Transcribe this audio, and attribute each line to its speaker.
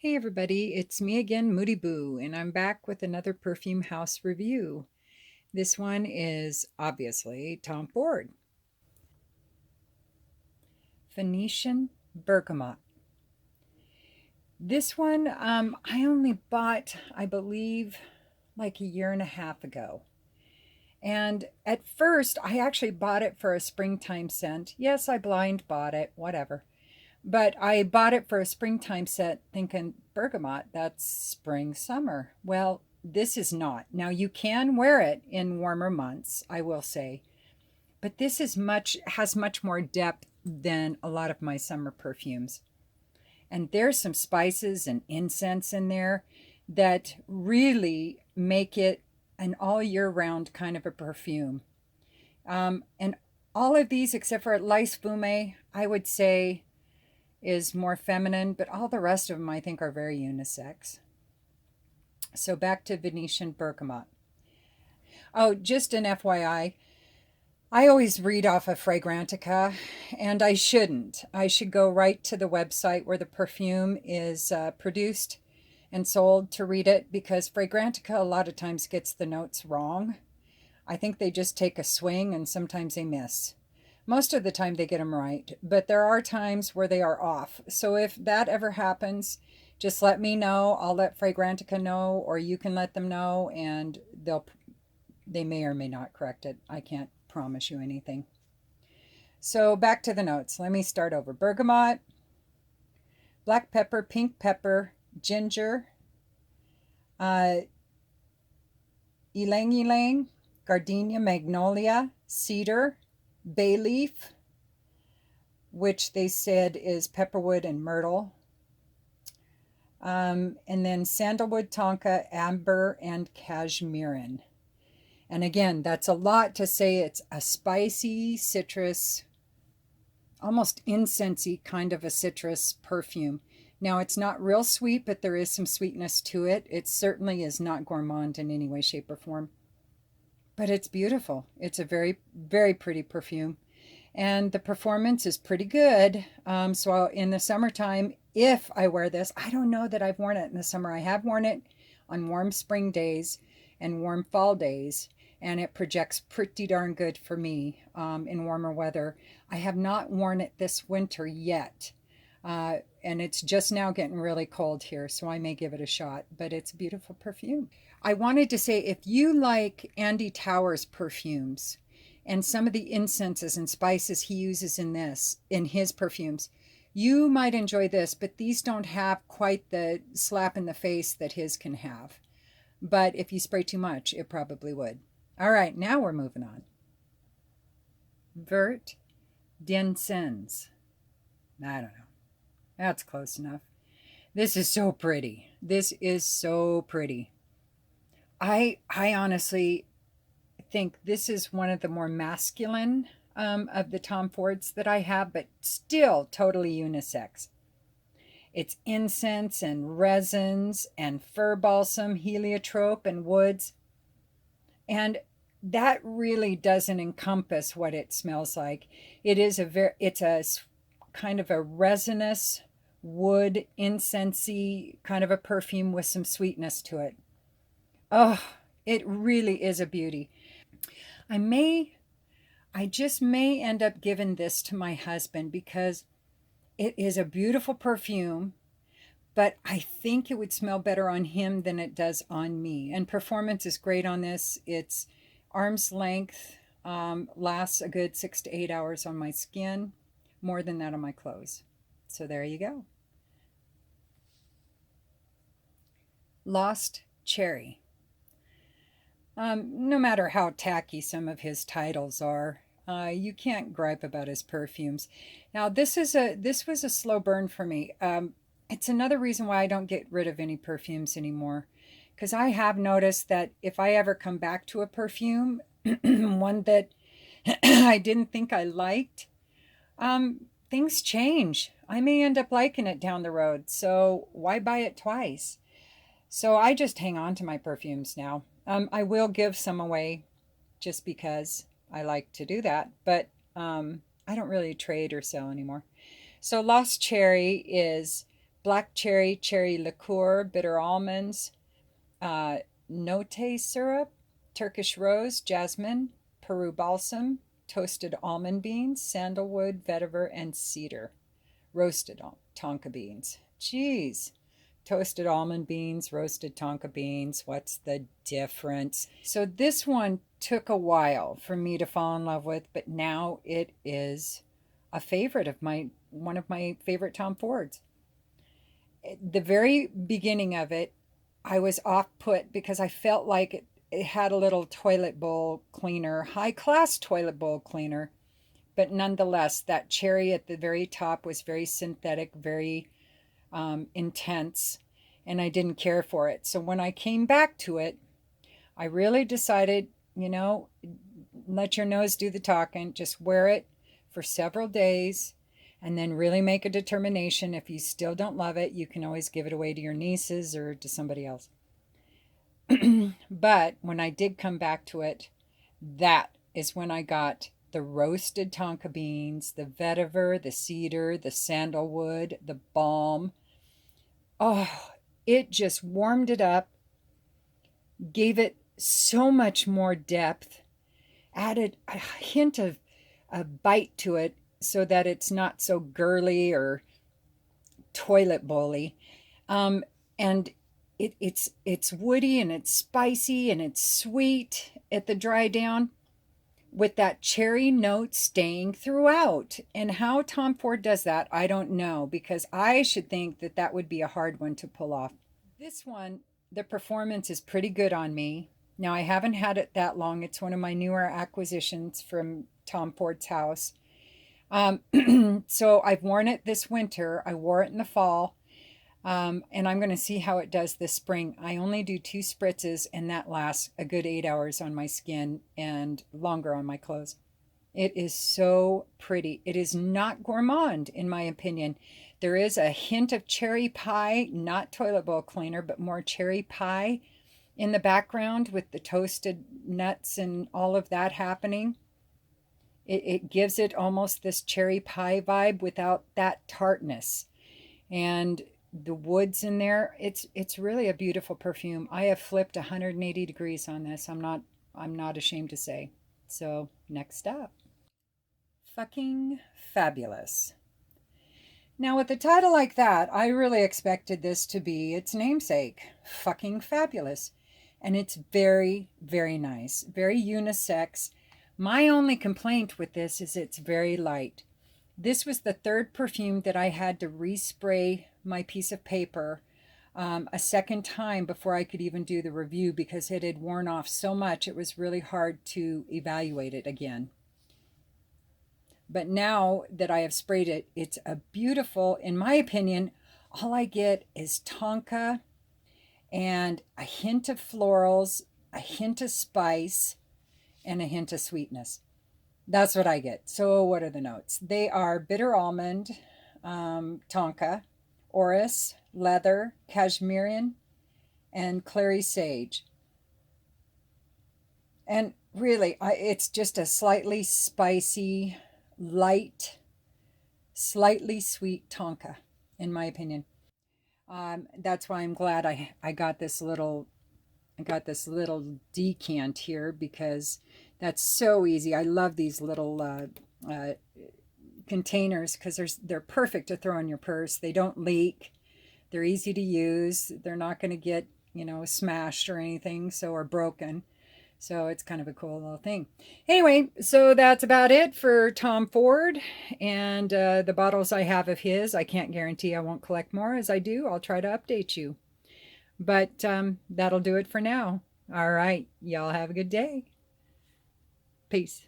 Speaker 1: Hey everybody, it's me again, Moody Boo, and I'm back with another perfume house review. This one is obviously Tom Ford, Venetian Bergamot. This one I only bought, I believe, like a year and a half ago. And at first, I actually bought it for a springtime scent. Yes, I blind bought it, whatever. But I bought it for a springtime set thinking bergamot, that's spring, summer. Well, this is not. Now you can wear it in warmer months, I will say, but this is much has much more depth than a lot of my summer perfumes. And there's some spices and incense in there that really make it an all year round kind of a perfume. And all of these, except for Lice Fume, I would say is more feminine, but all the rest of them I think are very unisex. So back to Venetian Bergamot. Oh, just an FYI, I always read off of Fragrantica, and I shouldn't. I should go right to the website where the perfume is produced and sold to read it because Fragrantica a lot of times gets the notes wrong. I think they just take a swing and sometimes they miss. Most of the time they get them right, but there are times where they are off. So if that ever happens, just let me know. I'll let Fragrantica know, or you can let them know, and they may or may not correct it. I can't promise you anything. So back to the notes. Let me start over. Bergamot, black pepper, pink pepper, ginger, uh, ylang ylang, gardenia, magnolia, cedar, bay leaf, which they said is pepperwood and myrtle. And then sandalwood, tonka, amber, and cashmerean. And again, that's a lot to say it's a spicy citrus, almost incensey kind of a citrus perfume. Now, it's not real sweet, but there is some sweetness to it. It certainly is not gourmand in any way, shape, or form. But it's beautiful. It's a very, very pretty perfume. And the performance is pretty good. So in the summertime, if I wear this, I don't know that I've worn it in the summer. I have worn it on warm spring days and warm fall days, and it projects pretty darn good for me in warmer weather. I have not worn it this winter yet, and it's just now getting really cold here, so I may give it a shot, but it's a beautiful perfume. I wanted to say if you like Andy Towers perfumes, and some of the incenses and spices he uses in his perfumes, you might enjoy this, but these don't have quite the slap in the face that his can have. But if you spray too much, it probably would. All right, now we're moving on. Vert d'Insens. I don't know. That's close enough. This is so pretty. This is so pretty. I honestly think this is one of the more masculine of the Tom Fords that I have, but still totally unisex. It's incense and resins and fir balsam, heliotrope, and woods. And that really doesn't encompass what it smells like. It's a kind of a resinous wood incensey kind of a perfume with some sweetness to it. Oh, it really is a beauty. I may I just may end up giving this to my husband because it is a beautiful perfume, but I think it would smell better on him than it does on me. And performance is great on this. It's arm's length, lasts a good 6 to 8 hours on my skin, more than that on my clothes. So there you go. Lost Cherry. No matter how tacky some of his titles are, you can't gripe about his perfumes. Now, this was a slow burn for me. It's another reason why I don't get rid of any perfumes anymore, because I have noticed that if I ever come back to a perfume, one that I didn't think I liked, things change. I may end up liking it down the road, so why buy it twice? So I just hang on to my perfumes now. I will give some away just because I like to do that, but I don't really trade or sell anymore. So Lost Cherry is black cherry, cherry liqueur, bitter almonds, uh, note syrup, Turkish rose, jasmine, Peru balsam, toasted almond beans, sandalwood, vetiver, and cedar. Roasted tonka beans. Jeez. Toasted almond beans, roasted tonka beans. What's the difference? So this one took a while for me to fall in love with, but now it is a favorite of one of my favorite Tom Fords. The very beginning of it, I was off put because I felt like it had a little toilet bowl cleaner, high class toilet bowl cleaner, but nonetheless, that cherry at the very top was very synthetic, very intense, and I didn't care for it. So when I came back to it, I really decided, let your nose do the talking, just wear it for several days. And then really make a determination. If you still don't love it, you can always give it away to your nieces or to somebody else. But when I did come back to it, that is when I got the roasted tonka beans, the vetiver, the cedar, the sandalwood, the balm. Oh, it just warmed it up, gave it so much more depth, added a hint of a bite to it so that it's not so girly or toilet bowly. And it's woody and it's spicy and it's sweet at the dry down with that cherry note staying throughout. And how Tom Ford does that, I don't know, because I should think that that would be a hard one to pull off. This one, the performance is pretty good on me. Now, I haven't had it that long. It's one of my newer acquisitions from Tom Ford's house. So I've worn it this winter. I wore it in the fall. And I'm going to see how it does this spring. I only do 2 spritzes, and that lasts a good 8 hours on my skin and longer on my clothes. It is so pretty. It is not gourmand, in my opinion. There is a hint of cherry pie, not toilet bowl cleaner, but more cherry pie in the background with the toasted nuts and all of that happening. It gives it almost this cherry pie vibe without that tartness. And the woods in there, it's really a beautiful perfume. I have flipped 180 degrees on this. I'm not ashamed to say. So, next up. Fucking fabulous. Now, with a title like that, I really expected this to be its namesake, Fucking Fabulous. And it's very, very nice, very unisex. My only complaint with this is it's very light. This was the 3rd perfume that I had to respray my piece of paper a second time before I could even do the review because it had worn off so much it was really hard to evaluate it again. But now that I have sprayed it, it's a beautiful, in my opinion, all I get is tonka and a hint of florals, a hint of spice, and a hint of sweetness. That's what I get. So what are the notes? They are bitter almond, tonka, orris, leather, cashmere, and clary sage. And really, it's just a slightly spicy, light, slightly sweet tonka, in my opinion. That's why I'm glad I got this little decant here because that's so easy. I love these little containers because they're perfect to throw in your purse. They don't leak. They're easy to use. They're not going to get smashed or anything, or broken. So it's kind of a cool little thing. Anyway, so that's about it for Tom Ford and the bottles I have of his. I can't guarantee I won't collect more. As I do, I'll try to update you. But that'll do it for now. All right. Y'all have a good day. Peace.